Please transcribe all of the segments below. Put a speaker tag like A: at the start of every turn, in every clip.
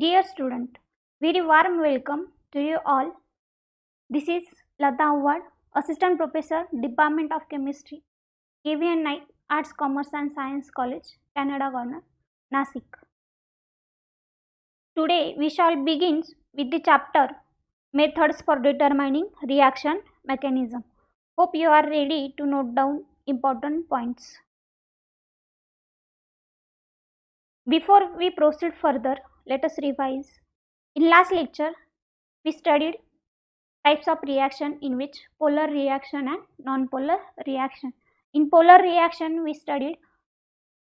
A: Dear student, very warm welcome to you all. This is Lata Awad, Assistant Professor, Department of Chemistry, KVN Naik Arts, Commerce and Science College, Canada Corner, Nasik. Today we shall begin with the chapter Methods for Determining Reaction Mechanism. Hope you are ready to note down important points. Before we proceed further, let us revise. In last lecture, we studied types of reaction in which polar reaction and non-polar reaction. In polar reaction, we studied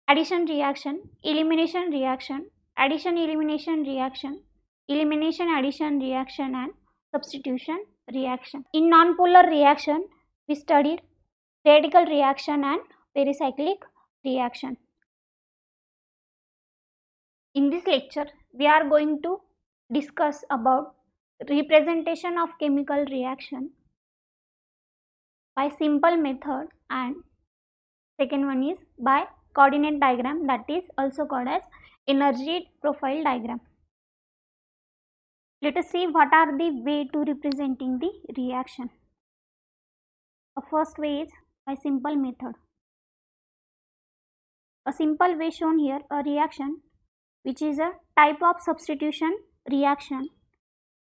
A: addition reaction, elimination reaction, addition elimination reaction, elimination addition reaction, and substitution reaction. In non-polar reaction, we studied radical reaction and pericyclic reaction. In this lecture, we are going to discuss about representation of chemical reaction by simple method, and second one is by coordinate diagram, that is also called as energy profile diagram. Let us see what are the way to representing the reaction. The first way is by simple method. A simple way shown here, a reaction which is a type of substitution reaction.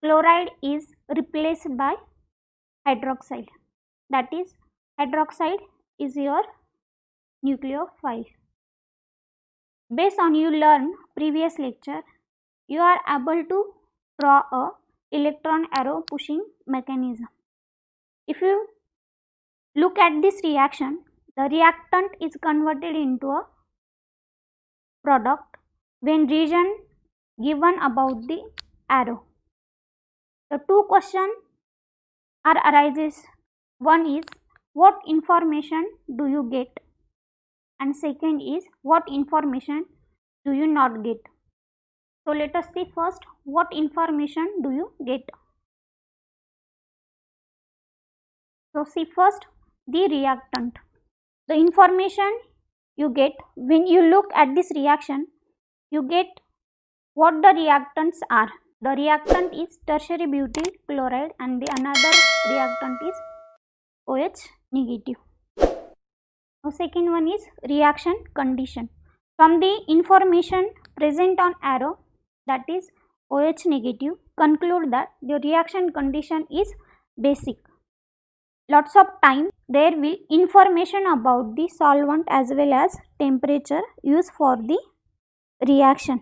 A: Chloride is replaced by hydroxide, that is hydroxide is your nucleophile. Based on you learn previous lecture, you are able to draw a electron arrow pushing mechanism. If you look at this reaction, the reactant is converted into a product when region given about the arrow. The two questions are arises. One is what information do you get, and second is what information do you not get. So let us see first what information do you get. So see first the reactant. The information you get when you look at this reaction, you get what the reactants are. The reactant is tertiary butyl chloride and the another reactant is OH negative. The second one is reaction condition. From the information present on arrow, that is OH negative, conclude that the reaction condition is basic. Lots of time there will information about the solvent as well as temperature used for the reaction.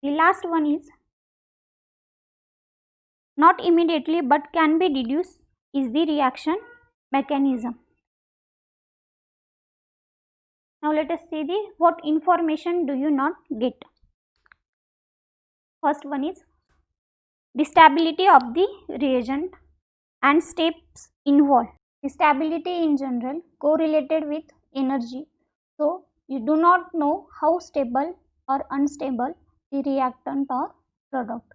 A: The last one is not immediately but can be deduced is the reaction mechanism. Now let us see the what information do you not get. First one is the stability of the reagent and steps involved. The stability in general correlated with energy, so you do not know how stable or unstable the reactant or product,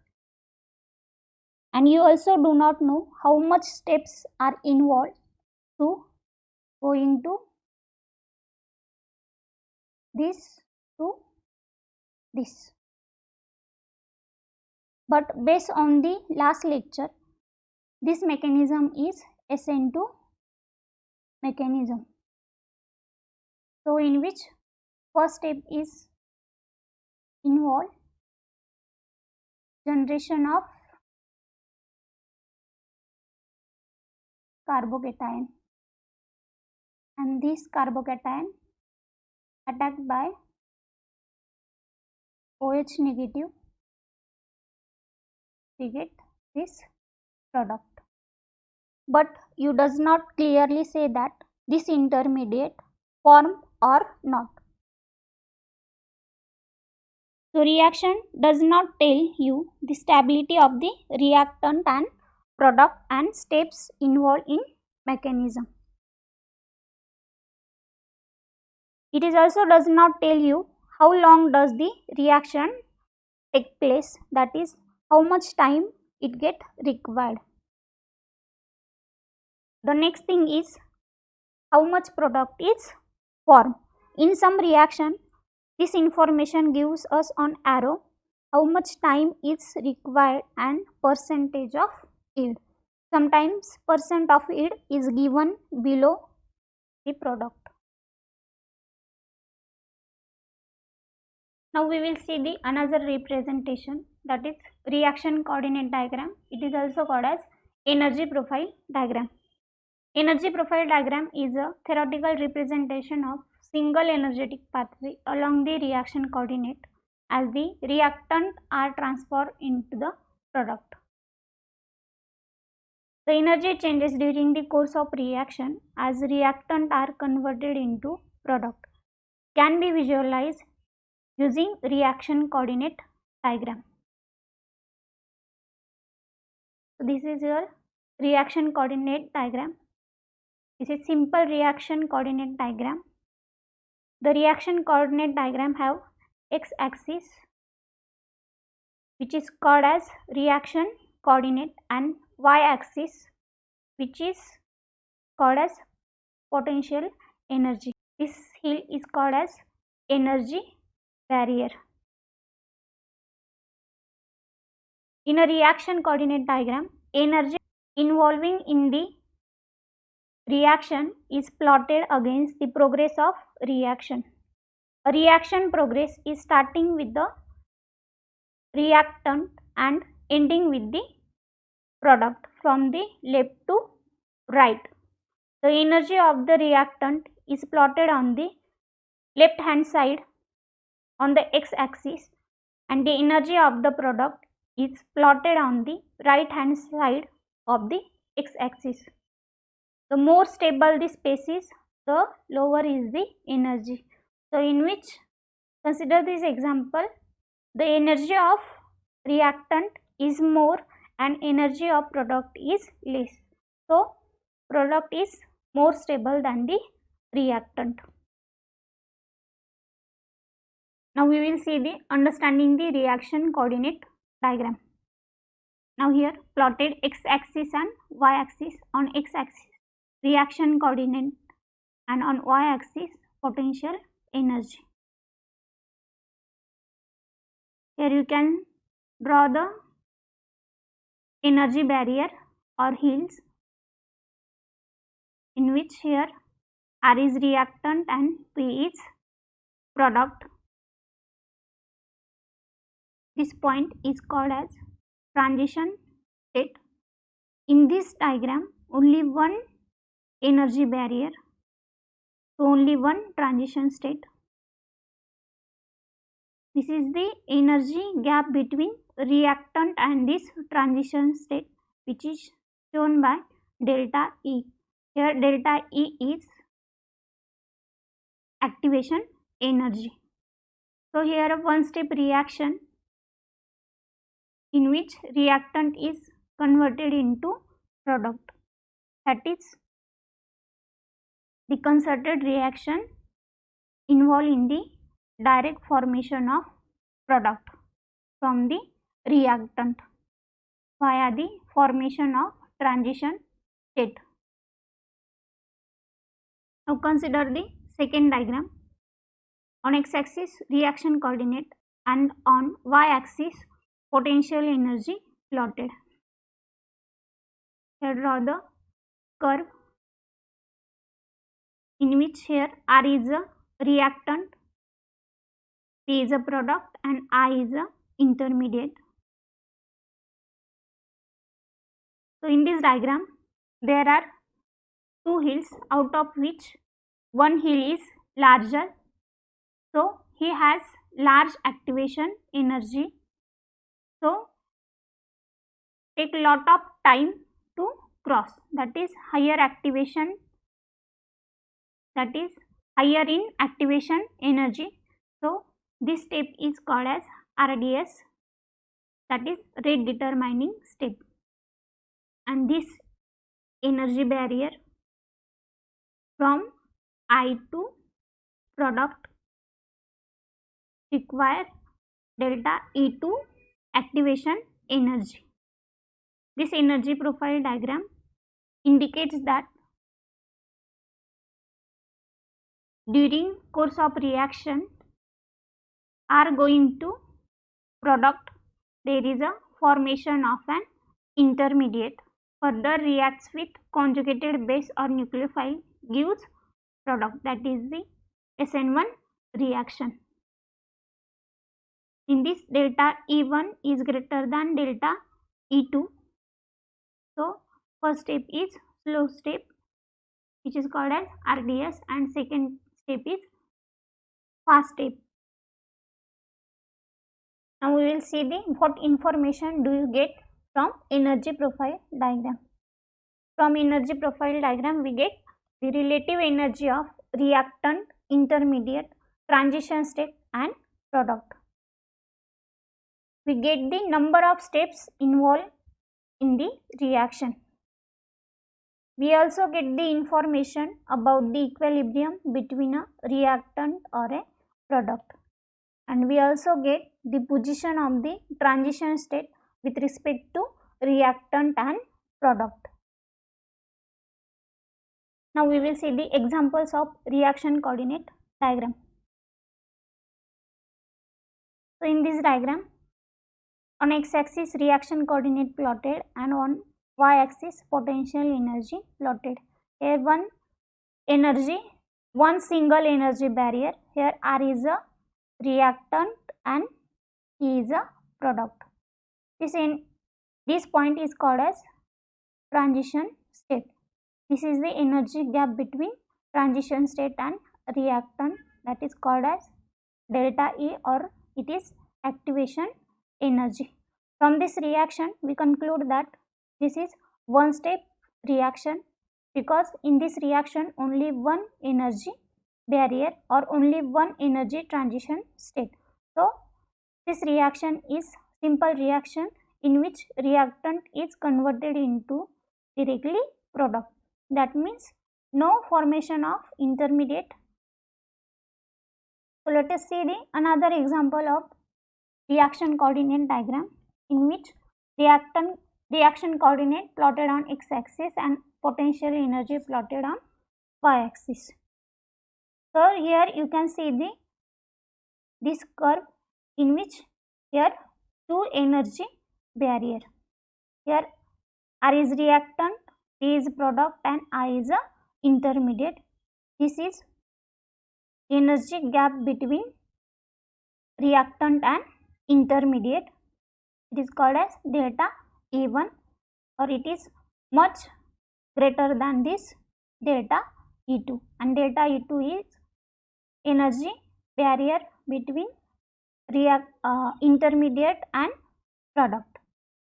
A: and you also do not know how much steps are involved to go into this to this. But based on the last lecture, this mechanism is SN2 mechanism. So in which first step is involved generation of carbocation, and this carbocation attacked by OH negative, we get this product. But you does not clearly say that this intermediate form or not. So reaction does not tell you the stability of the reactant and product and steps involved in mechanism. It is also does not tell you how long does the reaction take place, that is how much time it get required. The next thing is how much product is formed. In some reaction, this information gives us on arrow how much time is required and percentage of yield. Sometimes percent of yield is given below the product. Now we will see the another representation, that is reaction coordinate diagram. It is also called as energy profile diagram. Energy profile diagram is a theoretical representation of single energetic pathway along the reaction coordinate as the reactant are transferred into the product. The energy changes during the course of reaction as reactant are converted into product can be visualized using reaction coordinate diagram. So this is your reaction coordinate diagram. This is simple reaction coordinate diagram. The reaction coordinate diagram have x-axis which is called as reaction coordinate and y-axis which is called as potential energy. This hill is called as energy barrier. In a reaction coordinate diagram, energy involving in the reaction is plotted against the progress of reaction. A reaction progress is starting with the reactant and ending with the product from the left to right. The energy of the reactant is plotted on the left hand side on the x-axis and the energy of the product is plotted on the right hand side of the x-axis. The more stable the space is, the lower is the energy. So in which, consider this example, the energy of reactant is more and energy of product is less. So product is more stable than the reactant. Now we will see the understanding the reaction coordinate diagram. Now here plotted x-axis and y-axis. On x-axis reaction coordinate and on y-axis potential energy. Here you can draw the energy barrier or hills, in which here R is reactant and P is product. This point is called as transition state. In this diagram only one energy barrier, so only one transition state. This is the energy gap between reactant and this transition state, which is shown by delta E. Here delta E is activation energy. So here a one step reaction in which reactant is converted into product, that is the concerted reaction involved in the direct formation of product from the reactant via the formation of transition state. Now consider the second diagram. On x-axis reaction coordinate and on y-axis potential energy plotted. Here draw the curve in which here R is a reactant, P is a product and I is a intermediate. So in this diagram there are two hills, out of which one hill is larger, so he has large activation energy, so take a lot of time to cross, that is higher activation, that is higher in activation energy. So this step is called as RDS, that is rate determining step, and this energy barrier from I to product require delta E2 activation energy. This energy profile diagram indicates that during course of reaction are going to product, there is a formation of an intermediate. Further reacts with conjugated base or nucleophile, gives product, that is the SN1 reaction. In this, delta E1 is greater than delta E2. So first step is slow step, which is called as RDS, and second step is fast step. Now we will see the what information do you get from energy profile diagram. From energy profile diagram we get the relative energy of reactant, intermediate, transition step and product. We get the number of steps involved in the reaction. We also get the information about the equilibrium between a reactant or a product, and we also get the position of the transition state with respect to reactant and product. Now we will see the examples of reaction coordinate diagram. So in this diagram, on x-axis reaction coordinate plotted and on y-axis potential energy plotted. Here one single energy barrier. Here R is a reactant and E is a product. This point is called as transition state. This is the energy gap between transition state and reactant, that is called as delta E, or it is activation energy. From this reaction we conclude that this is one step reaction, because in this reaction only one energy barrier or only one energy transition state. So this reaction is simple reaction in which reactant is converted into directly product. That means no formation of intermediate. So let us see the another example of reaction coordinate diagram, in which reaction coordinate plotted on x-axis and potential energy plotted on y-axis. So here you can see this curve in which here two energy barrier. Here R is reactant, T is product and I is a intermediate. This is energy gap between reactant and intermediate. It is called as delta E1, or it is much greater than this delta E2, and delta E2 is energy barrier between intermediate and product.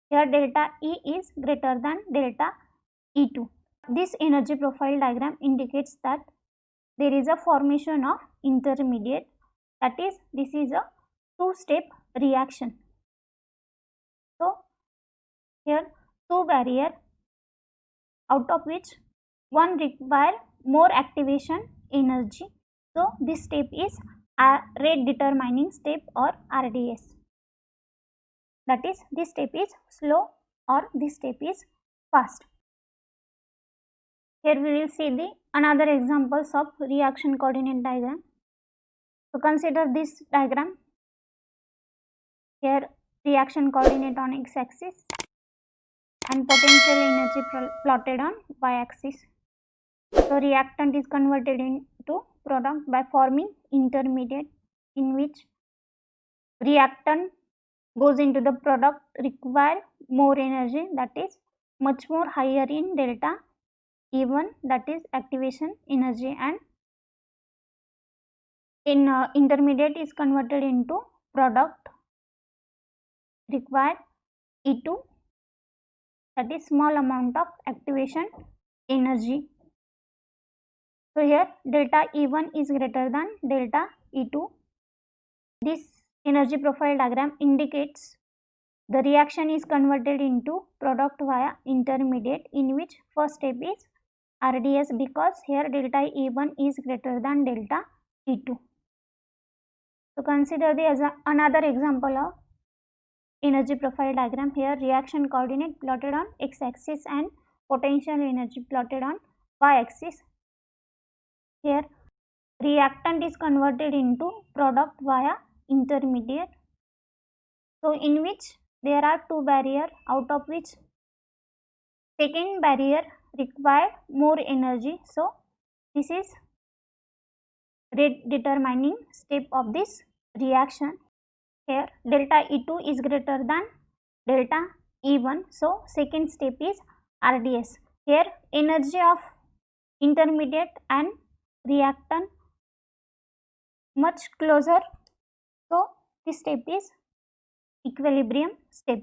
A: Here delta E is greater than delta E2. This energy profile diagram indicates that there is a formation of intermediate, that is this is a two-step reaction. So here two barrier, out of which one require more activation energy. So this step is rate determining step or RDS. That is, this step is slow or this step is fast. Here we will see the another examples of reaction coordinate diagram. So consider this diagram. Here reaction coordinate on x-axis and potential energy plotted on y-axis. So reactant is converted into product by forming intermediate, in which reactant goes into the product require more energy, that is much more higher in delta E1, that is activation energy, and in intermediate is converted into product require E2, that is small amount of activation energy. So here delta E1 is greater than delta E2. This energy profile diagram indicates the reaction is converted into product via intermediate, in which first step is RDS, because here delta E1 is greater than delta E2. So consider the another example of energy profile diagram. Here reaction coordinate plotted on x-axis and potential energy plotted on y-axis. Here reactant is converted into product via intermediate. So in which there are two barriers, out of which second barrier require more energy. So this is rate determining step of this reaction. Here delta E2 is greater than delta E1. So second step is RDS. Here energy of intermediate and reactant much closer. So this step is equilibrium step.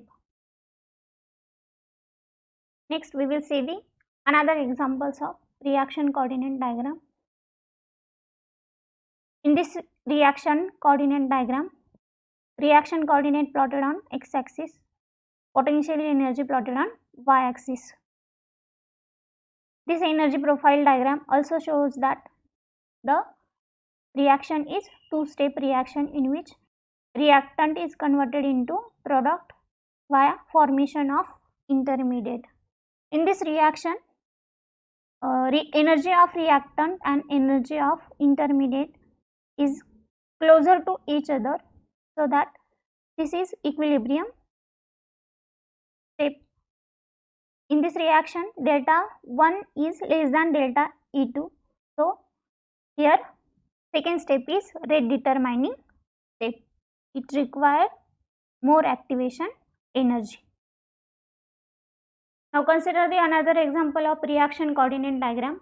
A: Next we will see the another examples of reaction coordinate diagram. In this reaction coordinate diagram, reaction coordinate plotted on x-axis, potential energy plotted on y-axis. This energy profile diagram also shows that the reaction is two-step reaction in which reactant is converted into product via formation of intermediate. In this reaction, energy of reactant and energy of intermediate is closer to each other, so that this is equilibrium step. In this reaction, delta 1 is less than delta E2. So here second step is rate determining step. It requires more activation energy. Now consider the another example of reaction coordinate diagram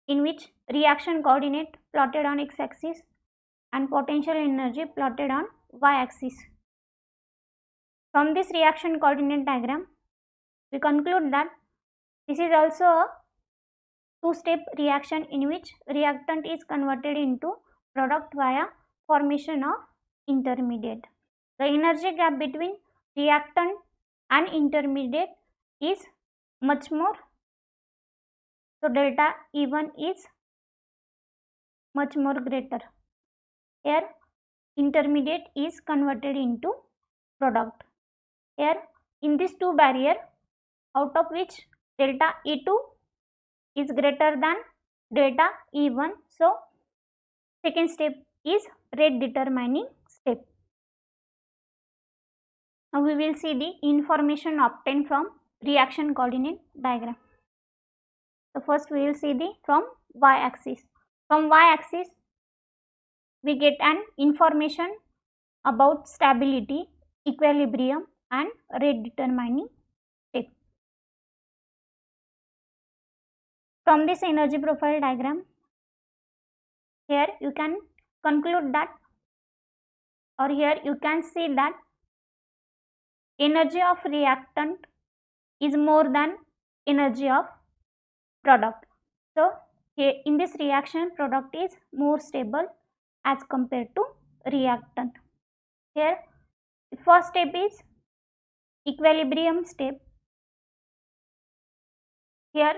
A: in which reaction coordinate plotted on x-axis and potential energy plotted on y-axis. From this reaction coordinate diagram, we conclude that this is also a two-step reaction in which reactant is converted into product via formation of intermediate. The energy gap between reactant and intermediate is much more. So delta E1 is much more greater. Here intermediate is converted into product. Here in these two barrier, out of which delta E2 is greater than delta E1. So second step is rate determining step. Now we will see the information obtained from reaction coordinate diagram. So first we will see the from y-axis. From y-axis we get an information about stability, equilibrium and rate determining step. From this energy profile diagram, here you can conclude that, or here you can see that energy of reactant is more than energy of product. So here in this reaction, product is more stable as compared to reactant. Here the first step is equilibrium step. Here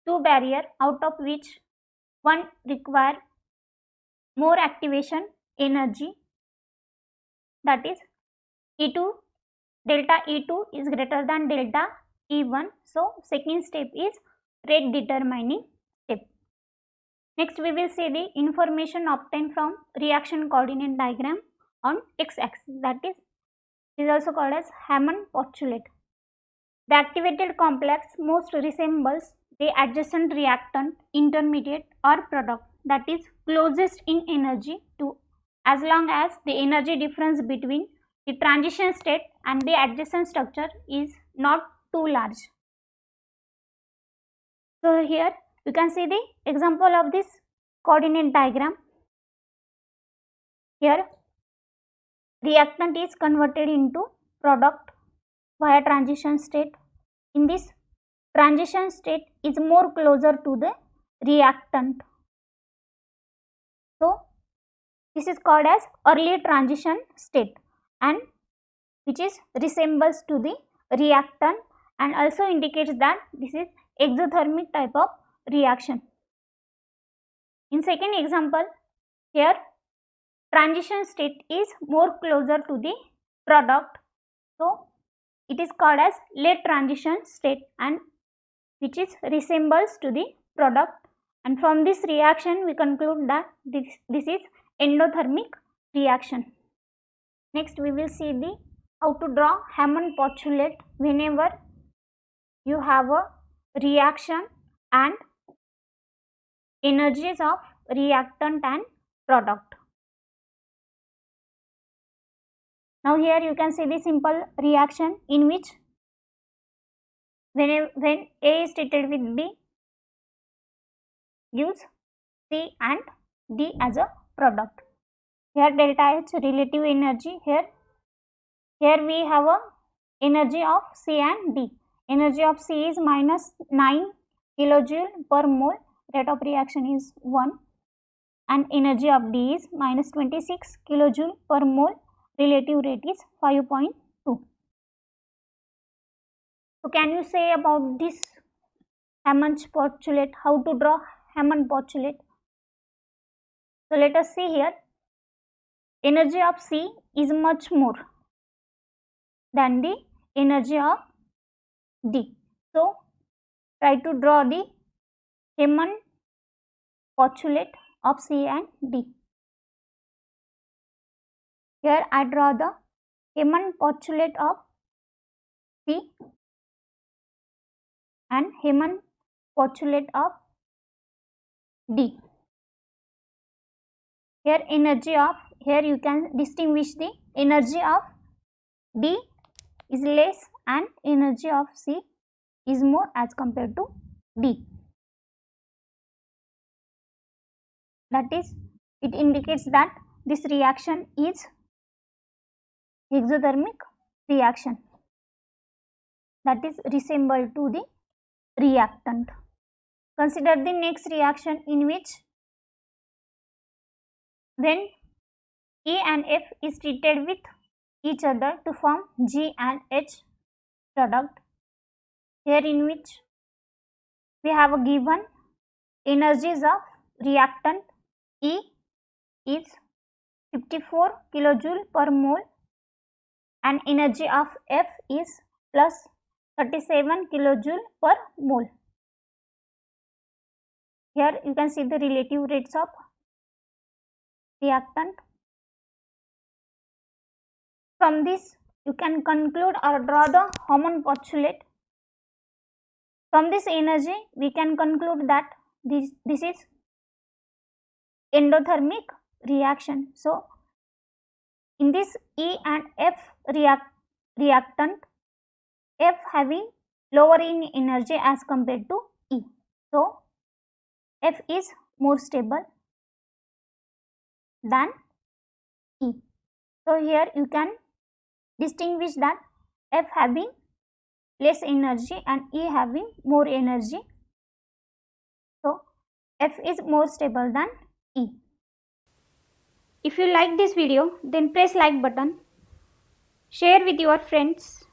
A: two barrier, out of which one require more activation energy, that is E2, delta E2 is greater than delta E1. So second step is rate determining step. Next we will see the information obtained from reaction coordinate diagram on x-axis, that is also called as Hammond postulate. The activated complex most resembles the adjacent reactant, intermediate or product that is closest in energy to, as long as the energy difference between the transition state and the adjacent structure is not too large. So here you can see the example of this coordinate diagram. Here reactant is converted into product via transition state. In this transition state is more closer to the reactant. So this is called as early transition state, and which is resembles to the reactant and also indicates that this is exothermic type of reaction. In second example, here transition state is more closer to the product, so it is called as late transition state and which is resembles to the product, and from this reaction we conclude that this is endothermic reaction. Next we will see the how to draw Hammond postulate whenever you have a reaction and energies of reactant and product. Now here you can see the simple reaction in which when A is treated with B gives C and D as a product. Here delta H relative energy, here we have a energy of C and D. Energy of C is minus 9 kilojoule per mole, rate of reaction is 1, and energy of D is minus 26 kilojoule per mole, relative rate is 5.2. So can you say about this Hammond's postulate, how to draw Hammond postulate? So let us see here. Energy of C is much more than the energy of D. So try to draw the Hammond postulate of C and D. Here I draw the Hammond postulate of C and Hammond postulate of D. Here energy of, here you can distinguish the energy of D is less and energy of C is more as compared to D. That is, it indicates that this reaction is exothermic reaction, that is resemble to the reactant. Consider the next reaction in which when E and F is treated with each other to form G and H product, here in which we have a given energies of reactant E is 54 kilojoule per mole and energy of F is plus 37 kilojoule per mole. Here you can see the relative rates of reactant. From this you can conclude or draw the Hammond postulate. From this energy we can conclude that this is endothermic reaction. So in this E and F reactant, F having lower in energy as compared to E. So F is more stable than E. So here you can distinguish that F having less energy and E having more energy. So F is more stable than E. If you like this video, then press like button, share with your friends,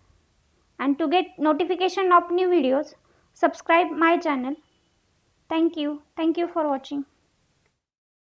A: and to get notification of new videos, subscribe my channel. Thank you for watching.